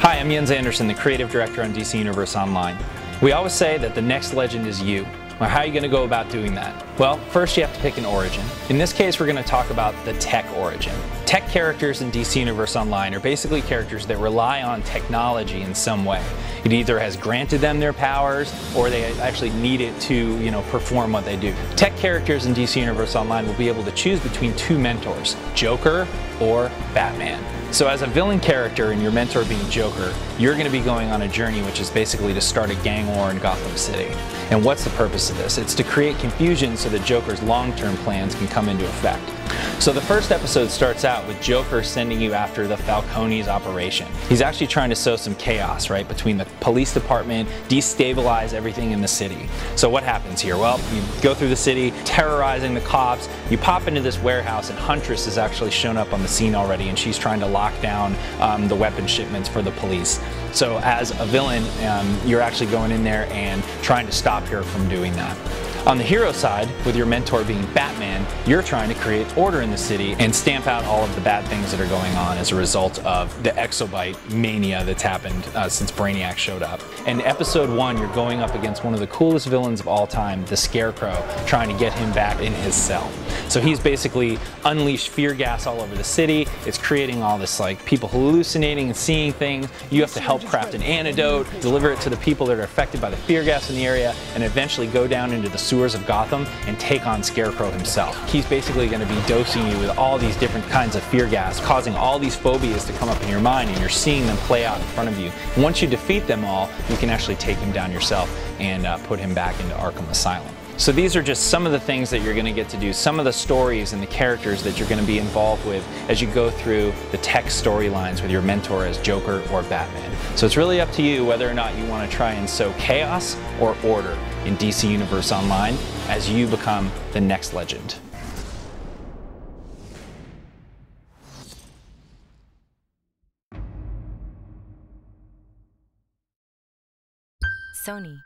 Hi, I'm Jens Anderson, the creative director on DC Universe Online. We always say that the next legend is you. Well, how are you going to go about doing that? Well, first you have to pick an origin. In this case, we're going to talk about the tech origin. Tech characters in DC Universe Online are basically characters that rely on technology in some way. It either has granted them their powers or they actually need it to, perform what they do. Tech characters in DC Universe Online will be able to choose between two mentors, Joker or Batman. So as a villain character and your mentor being Joker, you're going to be going on a journey which is basically to start a gang war in Gotham City. And what's the purpose of this? It's to create confusion so that Joker's long-term plans can come into effect. So the first episode starts out with Joker sending you after the Falcone's operation. He's actually trying to sow some chaos, right, between the police department, destabilize everything in the city. So what happens here? Well, you go through the city, terrorizing the cops, you pop into this warehouse and Huntress has actually shown up on the scene already and she's trying to lock down the weapon shipments for the police. So as a villain, you're actually going in there and trying to stop her from doing that. On the hero side, with your mentor being Batman, you're trying to create order in the city and stamp out all of the bad things that are going on as a result of the exobyte mania that's happened since Brainiac showed up. In episode 1, you're going up against one of the coolest villains of all time, the Scarecrow, trying to get him back in his cell. So he's basically unleashed fear gas all over the city. It's creating all this people hallucinating and seeing things. You have to help craft an antidote, deliver it to the people that are affected by the fear gas in the area, and eventually go down into the sewers of Gotham and take on Scarecrow himself. He's basically going to be dosing you with all these different kinds of fear gas, causing all these phobias to come up in your mind, and you're seeing them play out in front of you. And once you defeat them all, you can actually take him down yourself and put him back into Arkham Asylum. So these are just some of the things that you're going to get to do, some of the stories and the characters that you're going to be involved with as you go through the tech storylines with your mentor as Joker or Batman. So it's really up to you whether or not you want to try and sow chaos or order in DC Universe Online as you become the next legend. Sony.